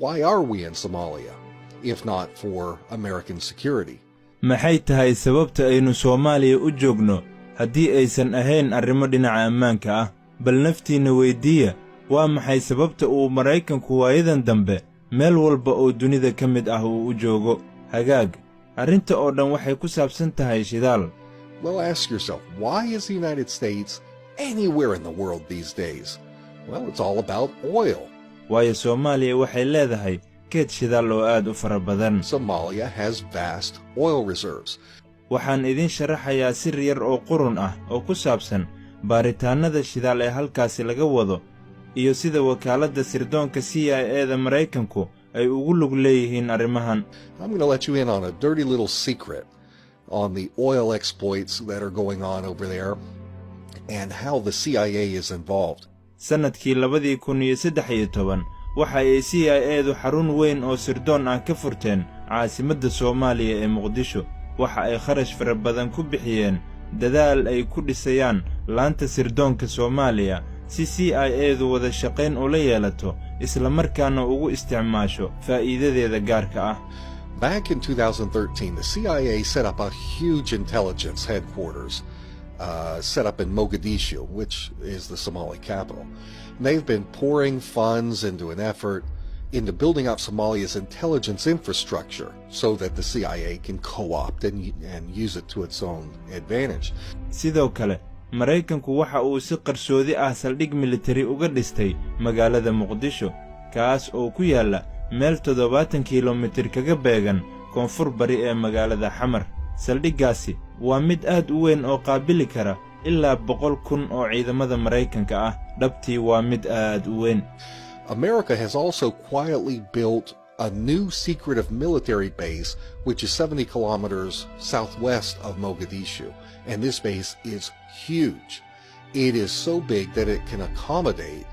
why are we in Somalia, if not for American security? maxay tahay sababta aynu Soomaaliya u joogno haddii aysan ahayn arrimo dhinaca ammaanka ah bal naftiina weydiiya waa maxay sababta uu Maraykanku waayadan dambe meel walba oo dunida ka mid ah uu u joogo hagaag arrinta oo dhan waxay ku saabsan tahay shidaal. Well, ask yourself, why is the United States anywhere in the world these days? Well, it's all about oil. waayo Soomaaliya waxay leedahay keed shidaal oo aad u fara badan. Somalia has vast oil reserves. waxaan idin sharaxayaa sir yar oo qurun ah oo ku saabsan baaritaanada shidaal ee halkaasi laga wado iyo sida wakaaladda sirdoonka CIA-da Maraykanku ay ugu lug leeyihiin arrimahan. I'm going to let you in on a dirty little secret on the oil exploits that are going on over there and how the CIA is involved. sanadkii 2013 waxa ay CIA-du xarun weyn oo sirdoon ah ka furteen caasimadda Soomaaliya ee Muqdisho. waxa ay kharash fara badan ku bixiyeen dadaal ay ku dhisayaan laanta sirdoonka Soomaaliya si CIA-du wada shaqayn ula yeelato isla markaana ugu isticmaasho faa'iidadeeda gaarka ah. Back in 2013, the CIA set up a huge intelligence headquarters set up in Mogadishu, which is the Somali capital. And they've been pouring funds into an effort into building up Somalia's intelligence infrastructure so that the CIA can co-opt and use it to its own advantage. sidoo kale Maraykanku waxa uu si qarsoodi ah saldhig military uga dhistay magaalada Muqdisho kaas oo ku yaala meel 70 kiiloomitir kaga beegan koonfur bari ee magaalada Xamar. saldhiggaasi waa mid aad u weyn oo qaabili kara ilaa 100,000 oo ciidamada Maraykanka ah. dhabtii waa mid aad u weyn. America has also quietly built a new secretive military base which is 70 kilometers southwest of Mogadishu, and this base is huge. It is so big that it can accommodate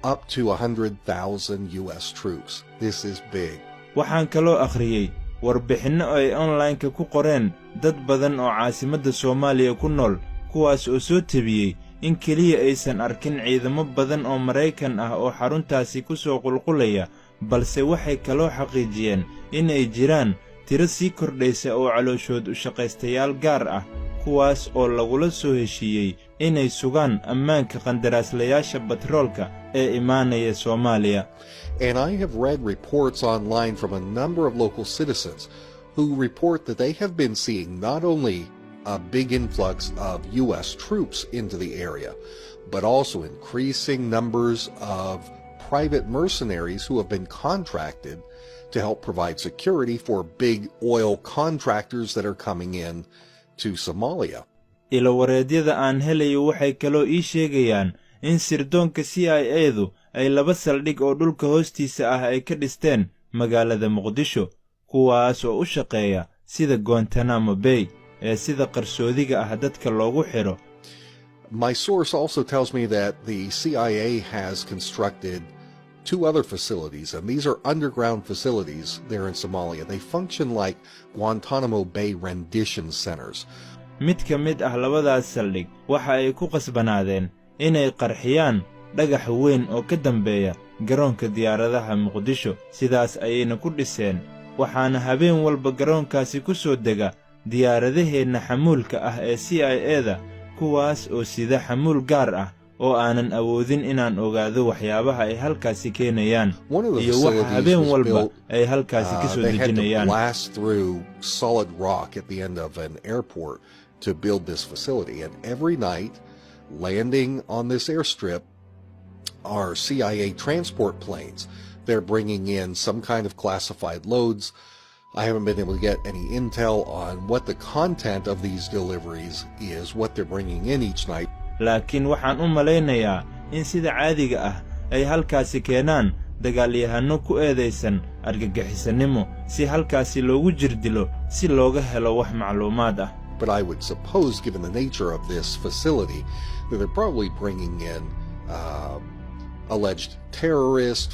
up to 100,000 US troops. This is big. waxaan kaloo akhriyay warbixinno ay online-ka ku qoreen dad badan oo caasimadda Soomaaliya ku nool kuwaas oo soo tabiyay in kaliya aysan arkin ciidamo badan oo Maraykan ah oo xaruntaasi ku soo qulqulaya balse waxay kaloo xaqiijiyeen in ay jiraan tiro sii kordhaysa oo calooshood u shaqaystayaal gaar ah kuwaas oo lagula soo heshiiyey inay sugaan ammaanka qandaraaslayaasha batroolka ee imaanaya Soomaaliya. And I have read reports online from a number of local citizens who report that they have been seeing not only a big influx of U.S. troops into the area, but also increasing numbers of private mercenaries who have been contracted to help provide security for big oil contractors that are coming in to Somalia. ilawareedyada aan helayo waxay kaloo ii sheegayaan in sirdoonka CIA-du ay 2 saldhig oo dhulka hoostiisa ah ay ka dhisteen magaalada Muqdisho kuwaas oo u shaqeeya sida Guantanamo Bay ee sida qarsoodiga ah dadka loogu xiro. My source also tells me that the CIA has constructed 2 other facilities, and these are underground facilities there in Somalia. They function like Guantanamo Bay rendition centers. mid ka mid ah labadaas saldhig waxa ay ku qasbanaadeen inay qarxiyaan dhagax weyn oo ka dambeeya garoonka diyaaradaha Muqdisho. sidaas ayayna ku dhiseen waxaana habeen walba garoonkaasi ku soo dega diyaaradaheena xamuulka ah ee CIA-da kuwaas oo sida xamuul gaar ah oo aanan awoodin inaan ogaado waxyaabaha ay halkaasi keenayaan iyo waxa habeen walba ay halkaasi ka soo dejinayaan. They had to blast through solid rock at the end of an airport to build this facility, and every night landing on this airstrip are CIA transport planes. They're bringing in some kind of classified loads. I haven't been able to get any intel on what the content of these deliveries is, what they're bringing in each night. laakiin waxaan u malaynayaa in sida caadiga ah ay halkaasi keenaan dagaalyahano ku eedaysan argagixisanimo si halkaasi loogu jirdilo si looga helo wax macluumaad ah. But I would suppose, given the nature of this facility, that they're probably bringing in alleged terrorist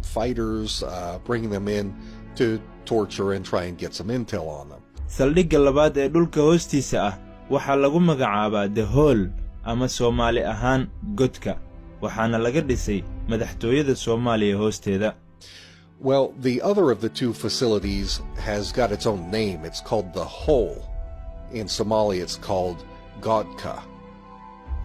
fighters, bringing them in to torture and try and get some intel on them. saldhigga labaad ee dhulka hoostiisa ah waxaa lagu magacaabaa The Hole ama Soomaali ahaan godka waxaana laga dhisay madaxtooyada Soomaaliya hoosteeda. Well, the other of the two facilities has got its own name. It's called the Hole. In Somalia, it's called Godka.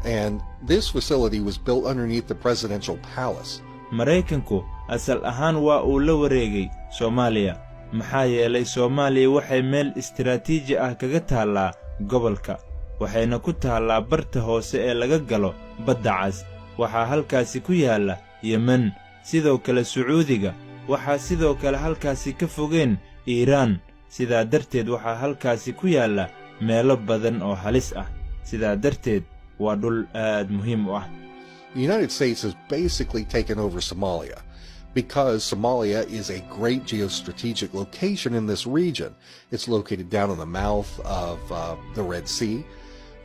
And this facility was built underneath the presidential palace. maraykanku asal ahaan waa uu la wareegay soomaaliya maxaa yeelay soomaaliya waxay meel istiraatiiji ah kaga taallaa gobolka waxayna ku taallaa barta hoose ee laga galo badda cas waxaa halkaasi ku yaalla yemen sidoo kale sacuudiga waxaa sidoo kale halkaasi ka fogeen iiraan sidaa darteed waxaa halkaasi ku yaalla meelo badan oo halis ah sidaa darteed waa dhul aad muhiim u ah. The United States has basically taken over Somalia because Somalia is a great geostrategic location in this region. It's located down in the mouth of the Red Sea.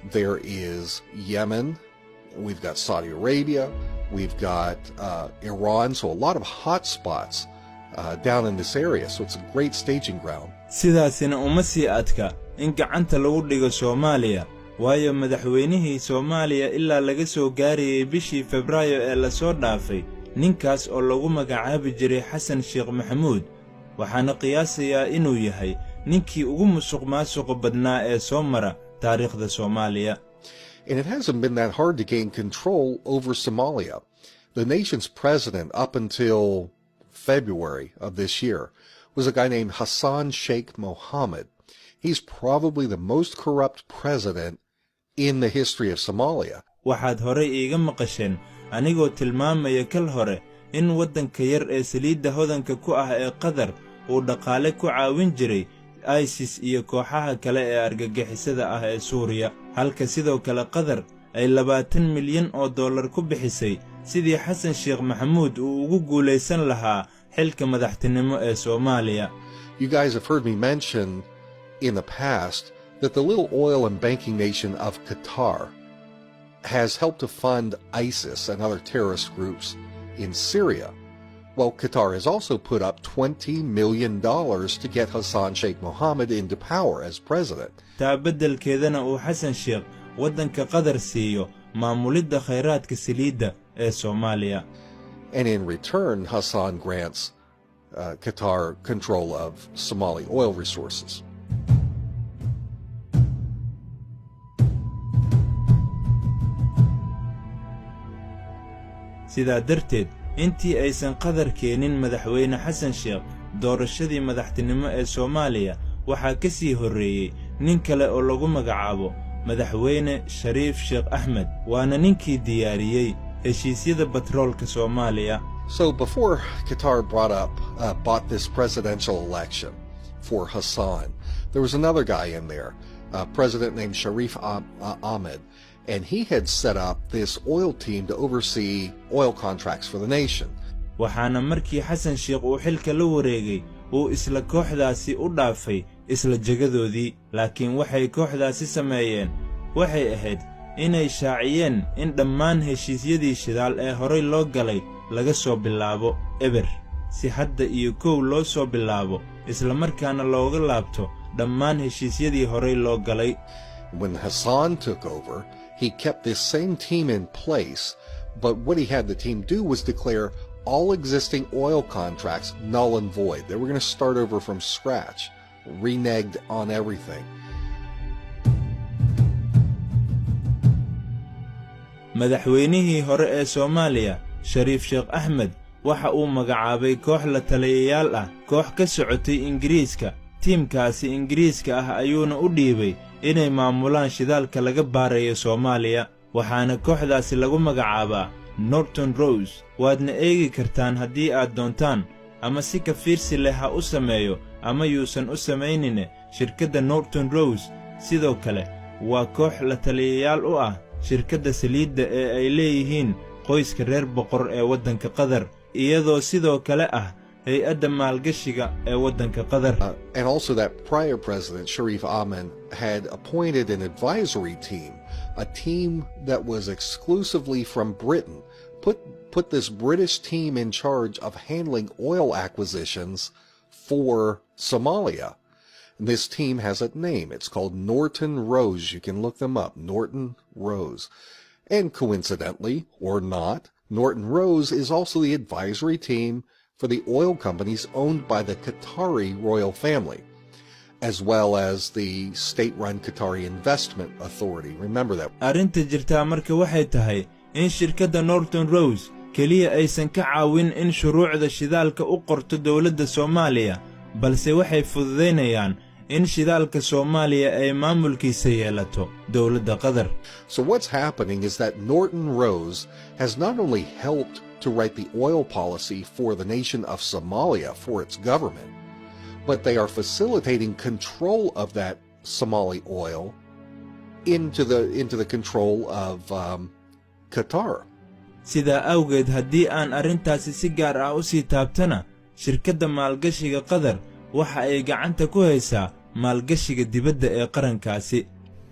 There is Yemen. We've got Saudi Arabia. We've got Iran. So a lot of hot spots down in this area. So it's a great staging ground. sidaasina uma sii adka in gacanta lagu dhigo Soomaaliya waayo madaxweynihii Soomaaliya ilaa laga soo gaarayay bishii Febraayo ee la soo dhaafay ninkaas oo lagu magacaabi jiray Xasan Sheekh Maxamuud waxaana qiyaasayaa inuu yahay ninkii ugu musuqmaasuqa badnaa ee soo mara taariikhda Soomaaliya. And it hasn't been that hard to gain control over Somalia. The nation's president up until February of this year was a guy named Hassan Sheikh Mohammed. He's probably the most corrupt president in the history of Somalia. waxaad horey iiga maqasheen anigoo tilmaamaya kal hore in waddanka yar ee saliidda hodanka ku ah ee Qatar uu dhaqaale ku caawin jiray ISIS iyo kooxaha kale ee argagixisada ah ee Suuriya halka sidoo kale Qatar ay 20 milyan oo dollar ku bixisay sidii Xasan Sheekh Maxamuud uu ugu guuleysan lahaa xilka madaxtinimo ee Soomaaliya. You guys have heard me mention in the past that the little oil and banking nation of Qatar has helped to fund ISIS and other terrorist groups in Syria. Well, Qatar has also put up $20 million to get Hassan Sheikh Mohammed into power as president. taa beddelkeedana uu Xasan Sheekh waddanka Qatar siiyo maamulidda khayraadka saliidda ee Soomaaliya. And in return, Hassan grants Qatar control of Somali oil resources. sidaa darteed intii aysan Qatar keenin madaxweyne Xasan Sheekh doorashadii madaxtinimo ee Soomaaliya waxaa ka sii horreeyay nin kale oo lagu magacaabo madaxweyne Shariif Sheekh Ahmed waana ninkii diyaariyay heshiisyada batroolka Soomaaliya. So before Qatar bought this presidential election for Hassan, there was another guy in there, a president named Sharif Ahmed, and he had set up this oil team to oversee oil contracts for the nation. waxaana markii Xasan Sheekh uu xilka la wareegay uu isla kooxdaasi u dhaafay isla jagadoodii laakiin waxay kooxdaasi sameeyeen waxay ahayd inay shaaciyeen in dhammaan heshiisyadii shidaal ee horey loo galay laga soo bilaabo eber si hadda iyo kow loo soo bilaabo isla markaana looga laabto dhammaan heshiisyadii horey loo galay. When Hassan took over, he kept this same team in place, but what he had the team do was declare all existing oil contracts null and void. They were going to start over from scratch, reneged on everything. madaxweynihii hore ee Soomaaliya Shariif Sheekh Ahmed waxa uu magacaabay koox la taliyayaal ah koox ka socotay Ingiriiska tiimkaasi Ingiriiska ah ayuuna u dhiibay inay maamulaan shidaalka laga baarayo Soomaaliya waxaana kooxdaasi lagu magacaabaa Norton Rose waadna eegi kartaan haddii aad doontaan ama si ka fiirsi leh ha u sameeyo ama yuusan u samaynin shirkadda Norton Rose sidoo kale waa koox la taliyayaal u ah shirkadda saliidda ee ay leeyihiin qoyska reer boqor ee waddanka Qatar iyadoo sidoo kale ah hay'adda maalgashiga ee waddanka Qatar. And also that prior president, Sharif Ahmed, had appointed an advisory team, a team that was exclusively from Britain, put this British team in charge of handling oil acquisitions for Somalia. And this team has a name. It's called Norton Rose. You can look them up, Norton Rose. And coincidentally, or not, Norton Rose is also the advisory team for the oil companies owned by the Qatari royal family, as well as the state-run Qatari Investment Authority. Remember that. arrinta jirtaa marka waxay tahay in shirkadda Norton Rose keliya aysan ka caawin in shuruucda shidaalka u qorto dowladda Soomaaliya, balse waxay fududeynayaan in shidaalka Soomaaliya ay maamulkiisa yeelato dowladda Qatar. So what's happening is that Norton Rose has not only helped to write the oil policy for the nation of Somalia for its government, but they are facilitating control of that Somali oil into the control of Qatar. sidaa awgeed haddii aan arrintaasi si gaar ah u sii taabtana, shirkadda maalgashiga Qatar waxa ay gacanta ku haysaa maalgashiga dibadda ee qarankaasi.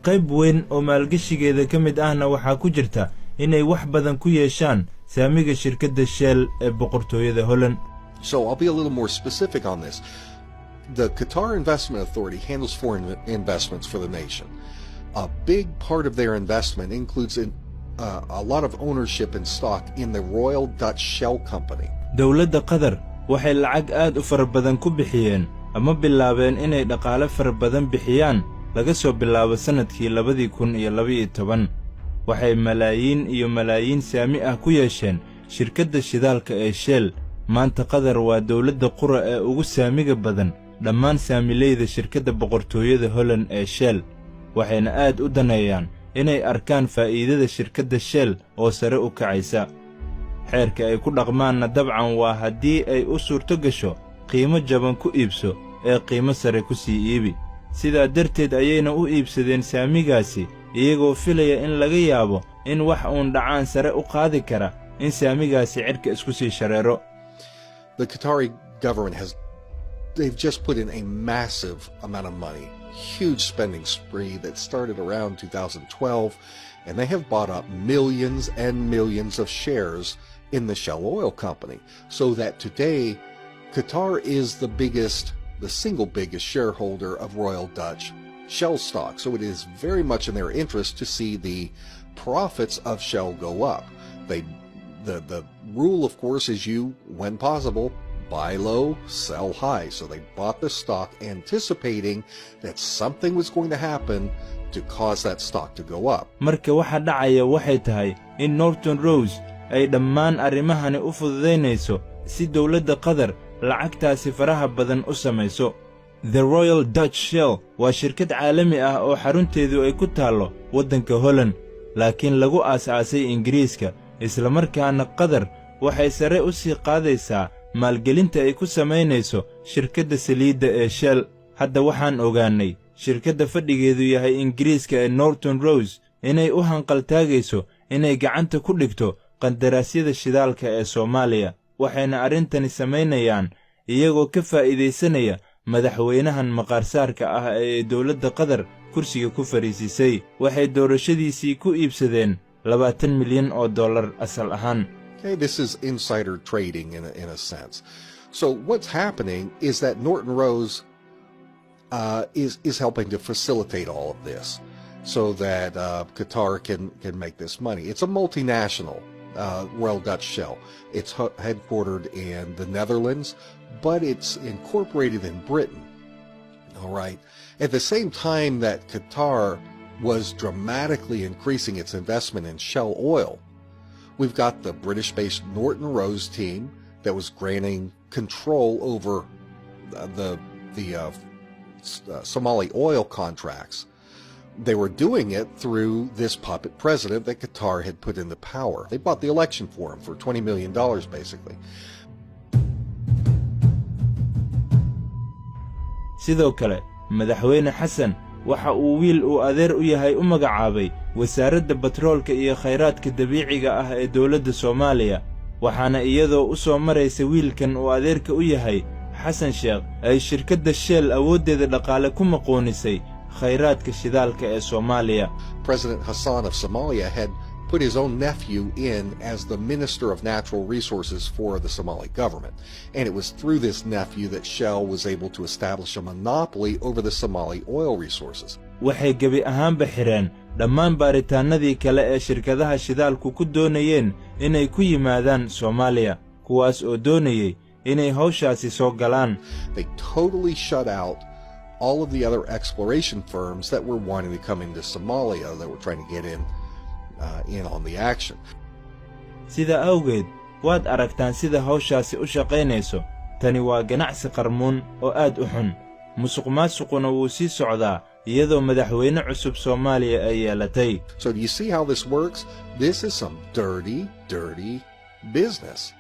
qayb weyn oo maalgashigeeda ka mid ahna waxaa ku jirta inay wax badan ku yeeshaan saamiga shirkadda Shell ee boqortooyada Holland. So I'll be a little more specific on this. The Qatar Investment Authority handles foreign investments for the nation. A big part of their investment includes a lot of ownership and stock in the Royal Dutch Shell Company. dowladda Qatar waxay lacag aad u fara badan ku bixiyeen ama bilaabeen inay dhaqaale fara badan bixiyaan laga soo bilaabo sanadkii 2012. waxay malaayiin iyo malaayiin saami ah ku yeesheen shirkadda shidaalka ee Shell. maanta Qatar waa dowladda qura ee ugu saamiga badan dhammaan saamileyda shirkadda boqortooyada Holland ee Shell, waxayna aad u daneeyaan inay arkaan faa'iidada shirkadda Shell oo sare u kacaysa. xeerka ay ku dhaqmaanna dabcan waa haddii ay u suurto gasho qiimo jaban ku iibso ee qiimo sare ku sii iibi. sidaa darteed ayayna u iibsadeen saamigaasi iyagoo filaya in laga yaabo in wax uun dhacaan sare u qaadi kara in saamigaasi cirka isku sii shareero. The Qatari government they've just put in a massive amount of money, huge spending spree that started around 2012, and they have bought up millions and millions of shares in the Shell Oil Company, so that today Qatar is the single biggest shareholder of Royal Dutch Shell stock. So it is very much in their interest to see the profits of Shell go up. The rule, of course, is when possible, buy low, sell high. So they bought the stock anticipating that something was going to happen to cause that stock to go up. marka waxa dhacaya waxay tahay in Norton Rose ay dhammaan arrimahani u fududeynayso si dowladda Qatar lacagtaasi faraha badan u samayso. The Royal Dutch Shell waa shirkad caalami ah oo xarunteedu ay ku taallo waddanka Holland, laakiin lagu aasaasay Ingiriiska. isla markaana Qatar waxay sare u sii qaadaysaa maalgelinta ay ku samaynayso shirkadda saliidda ee Shell. hadda waxaan ogaanay shirkadda fadhigeedu yahay Ingiriiska ee Norton Rose inay u hanqaltaagayso inay gacanta ku dhigto qandaraasyada shidaalka ee Soomaaliya. waxayna arrintani samaynayaan iyagoo ka faa'iidaysanaya madaxweynahan maqaarsaarka ah ee dowladda Qatar kursiga ku fariisisay. waxay doorashadiisii ku iibsadeen $20 milyan asal ahaan. Okay, this is insider trading in a sense. So what's happening is that Norton Rose is helping to facilitate all of this, so that Qatar can make this money. It's a multinational, Royal Dutch Shell. It's headquartered in the Netherlands, but it's incorporated in Britain. All right. At the same time that Qatar was dramatically increasing its investment in Shell Oil, we've got the British-based Norton Rose team that was granting control over the Somali oil contracts. They were doing it through this puppet president that Qatar had put into power. They bought the election for him for $20 million, basically. sidoo kale madaxweyne xasan waxa uu wiil uu adeer u yahay u magacaabay wasaaradda batroolka iyo khayraadka dabiiciga ah ee dowladda Soomaaliya. waxaana iyadoo u soo maraysa wiilkan uu adeerka u yahay xasan sheekh ay shirkadda Shell awooddeeda dhaqaale ku maqoonisay khayraadka shidaalka ee Soomaaliya. President Hassan of Somalia had put his own nephew in as the Minister of Natural Resources for the Somali government. And it was through this nephew that Shell was able to establish a monopoly over the Somali oil resources. waxay gebi ahaanba xireen dhammaan baaritaanadii kale ee shirkadaha shidaalku ku doonayeen inay ku yimaadaan Soomaaliya, kuwaas oo doonayay inay hawshaasi soo galaan. They totally shut out all of the other exploration firms that were wanting to come into Somalia, that were trying to get in on the action. Sida awgeed, waad aragtaan sida hawshaasi u shaqaynayso. Tani waa ganacsi qarmuun oo aad u xun. Musuqmaasuquna wuu sii socdaa iyadoo madaxweyne cusub Soomaaliya ay yeelatay. So do you see how this works? This is some dirty business.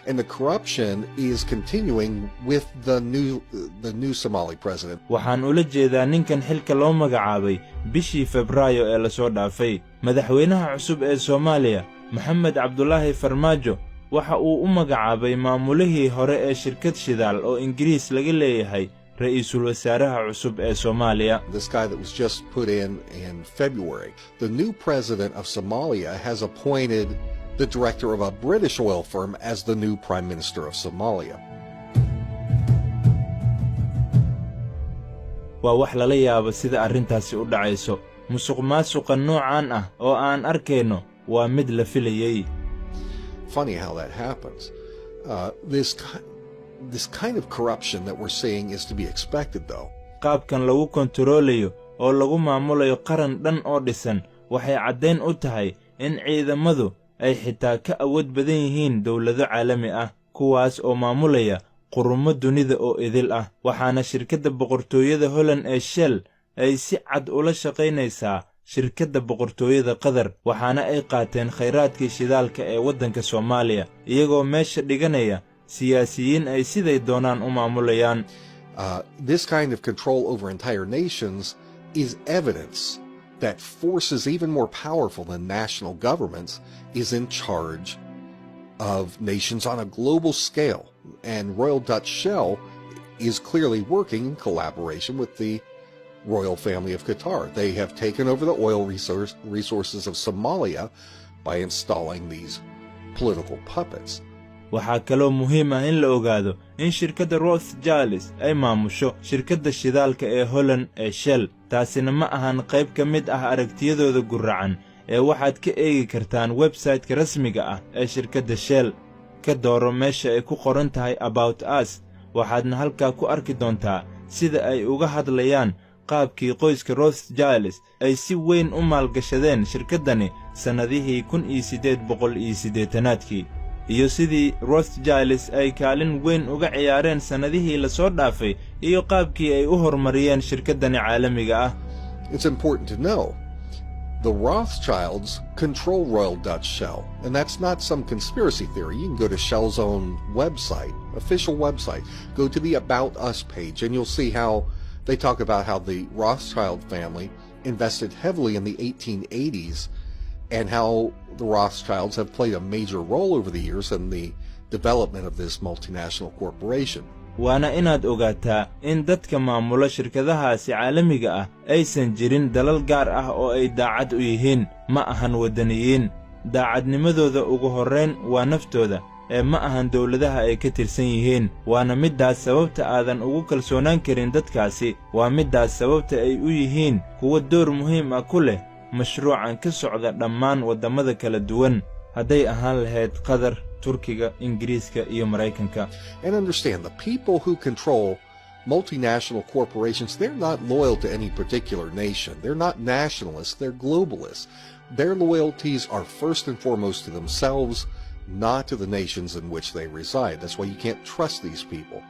And the corruption is continuing with the new Somali president. Waxaan ula jeedaa ninkan xilka loo magacaabay bishii Febraayo ee la soo dhaafay. Madaxweynaha cusub ee Soomaaliya, Maxamed Cabdullaahi Farmaajo, waxa uu u magacaabay maamulihii hore ee shirkad shidaal oo Ingiriis laga leeyahay ra'iisul wasaaraha cusub ee Soomaaliya. This guy that was just put in February. The new president of Somalia has appointed the director of a British oil firm as the new prime minister of Somalia. Waa wax lala yaabo sida arrintaasi u dhacayso. Musuqmaasuqa noocan ah oo aan arkayno waa mid la filayay. Funny how that happens. This kind of corruption that we're seeing is to be expected, though. Qaabkan lagu kontaroolayo oo lagu maamulayo qaran dhan oo dhisan waxay caddayn u tahay in ciidamadu ay xitaa ka awood badan yihiin dawlado caalami ah, kuwaas oo maamulaya qurumo dunida oo idil ah. Waxaana shirkadda boqortooyada Holland ee Shell ay si cad ula shaqaynaysaa shirkadda boqortooyada Qatar, waxaana ay qaateen khayraadkii shidaalka ee waddanka Soomaaliya iyagoo meesha dhiganaya siyaasiyiin ay siday doonaan u maamulayaan. This kind of control over entire nations is evidence that forces even more powerful than national governments is in charge of nations on a global scale. And Royal Dutch Shell is clearly working in collaboration with the royal family of Qatar. They have taken over the oil resources of Somalia by installing these political puppets. Waxaa kaloo muhiim ah in la ogaado in shirkadda Rothschild ay maamusho shirkadda shidaalka ee Holland ee Shell. Taasina ma ahan qayb ka mid ah aragtiyadooda guracan ee waxaad ka eegi kartaan website-ka rasmiga ah ee shirkadda Shell. Ka dooro meesha ay ku qoran tahay About Us, waxaadna halkaa ku arki doontaa sida ay uga hadlayaan qaabkii qoyska Rothschild ay si weyn u maalgashadeen shirkaddani sannadihii 1880-aadkii. iyo sidii Rothschild ay kaalin weyn uga ciyaareen sannadihii la soo dhaafay iyo qaabkii ay u horumariyeen shirkaddani caalamiga ah. It's important to know the Rothschilds control Royal Dutch Shell, and that's not some conspiracy theory. You can go to Shell's own website, official website, go to the About Us page, and you'll see how they talk about how the Rothschild family invested heavily in the 1880s and how the Rothschilds have played a major role over the years in the development of this multinational corporation. waana inaad ogaataa in dadka maamula shirkadahaasi caalamiga ah aysan jirin dalal gaar ah oo ay daacad u yihiin, ma ahan wadaniyiin. daacadnimadooda ugu horrayn waa naftooda ee ma ahan dawladaha ay ka tirsan yihiin. waana middaas sababta aadan ugu kalsoonaan karin dadkaasi. waa middaas sababta ay u yihiin kuwa door muhiim ah ku leh mashruucan ka socda dhammaan waddamada kala duwan, hadday ahaan lahayd Qatar, Turkiga, Ingiriiska iyo Maraykanka. And understand, the people who control multinational corporations, they're not loyal to any particular nation. They're not nationalists, they're globalists. Their loyalties are first and foremost to themselves, not to the nations in which they reside. That's why you can't trust these people.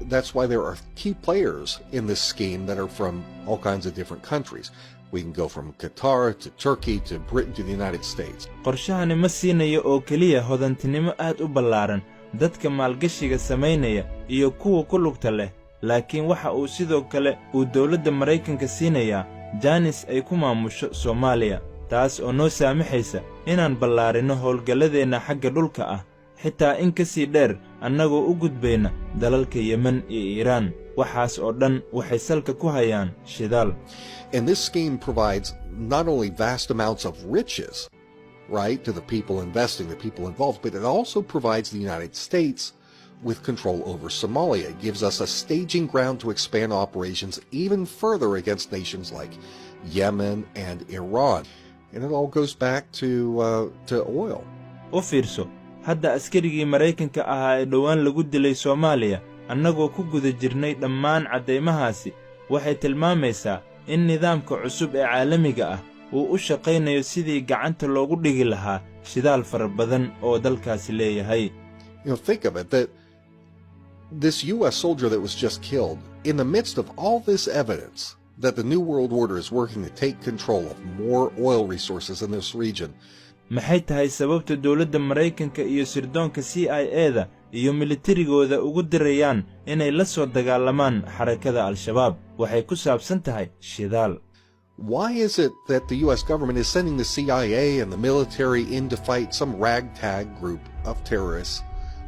That's why there are key players in this scheme that are from all kinds of different countries. We can go from Qatar to Turkey to Britain to the United States. qorshahani ma siinayo oo keliya hodantinimo aad u ballaaran dadka maalgashiga samaynaya iyo kuwa ku lugta leh, laakiin waxa uu sidoo kale uu dawladda Maraykanka siinayaa jaanis ay ku maamusho Soomaaliya, taas oo noo saamaxaysa inaan ballaarino howlgalladeenna xagga dhulka ah, xitaa in ka sii dheer annagoo u gudbayna dalalka Yemen iyo Iiraan. waxaas oo dhan waxay salka ku hayaan shidaal. And this scheme provides not only vast amounts of riches, right, to the people investing, the people involved, but it also provides the United States with control over Somalia. It gives us a staging ground to expand operations even further against nations like Yemen and Iran. And it all goes back to oil. u fiirso, hadda askarigii Maraykanka ahaa ee dhowaan lagu dilay Soomaaliya annagoo ku guda jirnay dhammaan caddaymahaasi waxay tilmaamaysaa in nidaamka cusub ee caalamiga ah uu u shaqaynayo sidii gacanta loogu dhigi lahaa shidaal fara badan oo dalkaasi leeyahay. Think of it, that this U.S. soldier that was just killed, in the midst of all this evidence that the New World Order is working to take control of more oil resources in this region. maxay tahay sababta dawladda Maraykanka iyo sirdoonka CIA-da iyo militarigooda ugu dirayaan inay la soo dagaalamaan xarakada Al-Shabaab? waxay ku saabsan tahay shidaal. Why is it that the U.S. government is sending the CIA and the military in to fight some ragtag group of terrorists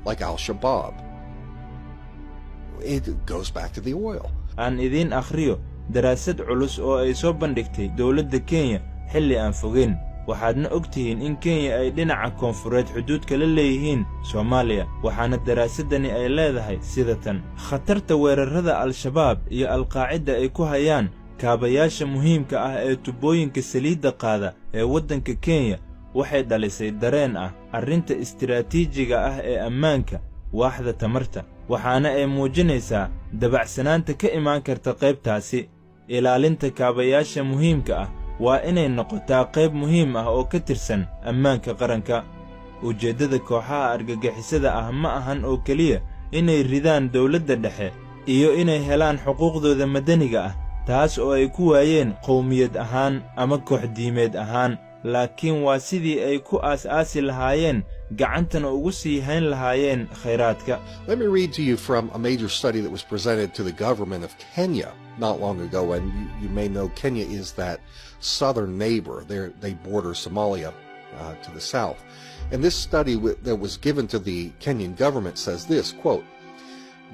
like Al-Shabaab? It goes back to the oil. aan idiin akhriyo daraasad culus oo ay soo bandhigtay dawladda Kenya xilli aan fogeyn. waxaadna ogtihiin in Kenya ay dhinaca koonfureed xuduudka la leeyihiin Soomaaliya, waxaana daraasadani ay leedahay sida tan: khatarta weerarada Al-Shabaab iyo Al-Qaacida ay ku hayaan kaabayaasha muhiimka ah ee tubooyinka saliidda qaada ee waddanka Kenya waxay dhalisay dareen ah arrinta istiraatiijiga ah ee ammaanka waaxda tamarta, waxaana ay muujinaysaa dabacsanaanta ka imaan karta qaybtaasi. ilaalinta kaabayaasha muhiimka ah waa inay noqotaa qayb muhiim ah oo ka tirsan ammaanka qaranka. ujeeddada kooxaha argagixisada ah ma ahan oo keliya inay ridaan dawladda dhexe iyo inay helaan xuquuqdooda madaniga ah, taas oo ay ku waayeen qowmiyad ahaan ama koox diimeed ahaan, laakiin waa sidii ay ku aas-aasi lahaayeen gacantana ugu sii hayn lahaayeen khayraadka. Let me read to you from a major study that was presented to the government of Kenya not long ago, and you may know Kenya is that southern neighbor. They border Somalia to the south. And this study that was given to the Kenyan government says this, quote,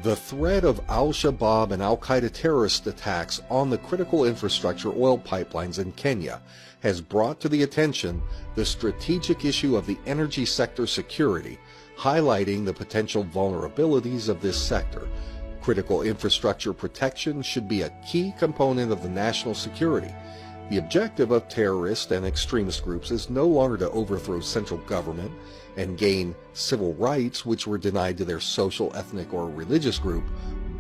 "The threat of Al-Shabaab and Al-Qaeda terrorist attacks on the critical infrastructure oil pipelines in Kenya has brought to the attention the strategic issue of the energy sector security, highlighting the potential vulnerabilities of this sector. Critical infrastructure protection should be a key component of the national security. The objective of terrorist and extremist groups is no longer to overthrow central government and gain civil rights which were denied to their social, ethnic, or religious group,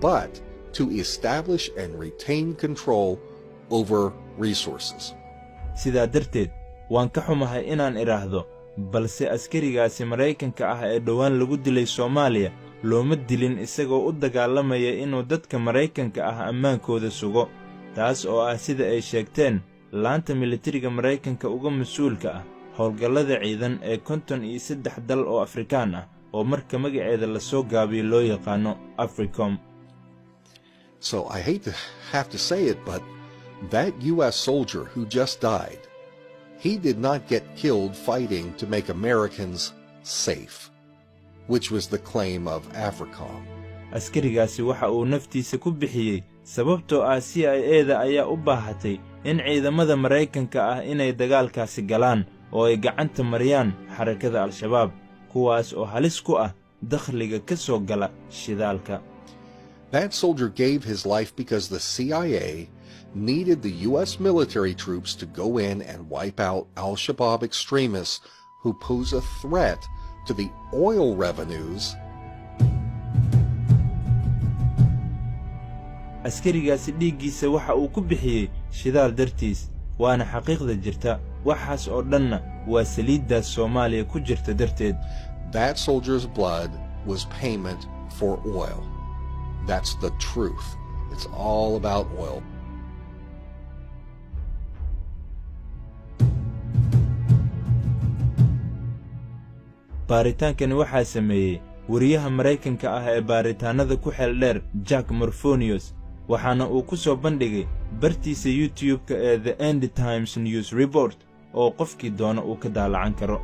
but to establish and retain control over resources." sidaa darteed waan ka xumahay inaan idhaahdo, balse askarigaasi Maraykanka ah ee dhowaan lagu dilay Soomaaliya looma dilin isagoo u dagaalamaya inuu dadka Maraykanka ah ammaankooda sugo, taas oo ah sida ay sheegteen laanta militariga Maraykanka uga mas'uulka ah howlgallada ciidan ee 53 dal oo Afrikaan ah oo marka magaceeda la soo gaabiyo loo yaqaano AFRICOM. So I hate to have to say it, but that U.S. soldier who just died, he did not get killed fighting to make Americans safe, which was the claim of AFRICOM. askarigaasi waxa uu naftiisa ku bixiyey sababtoo ah CIA-da ayaa u baahatay in ciidamada Maraykanka ah inay dagaalkaasi galaan oo ay gacanta mariyaan xarakada Al-Shabaab, kuwaas oo halis ku ah dakhliga ka soo gala shidaalka. That soldier gave his life because the CIA needed the U.S. military troops to go in and wipe out Al-Shabaab extremists who pose a threat to the oil revenues. askarigaasi dhiiggiisa waxa uu ku bixiyey shidaal dartiis, waana xaqiiqda jirta. waxaas oo dhanna waa saliiddaas Soomaaliya ku jirta darteed. That soldier's blood was payment for oil. That's the truth. It's all about oil. baaritaankani waxaa sameeyey wariyaha Maraykanka ah ee baaritaanada ku xeel dheer Jack Morphonius, waxaana uu ku soo bandhigay bartiisa YouTube-ka ee The End Times News Report oo qofkii doona uu ka daalacan karo.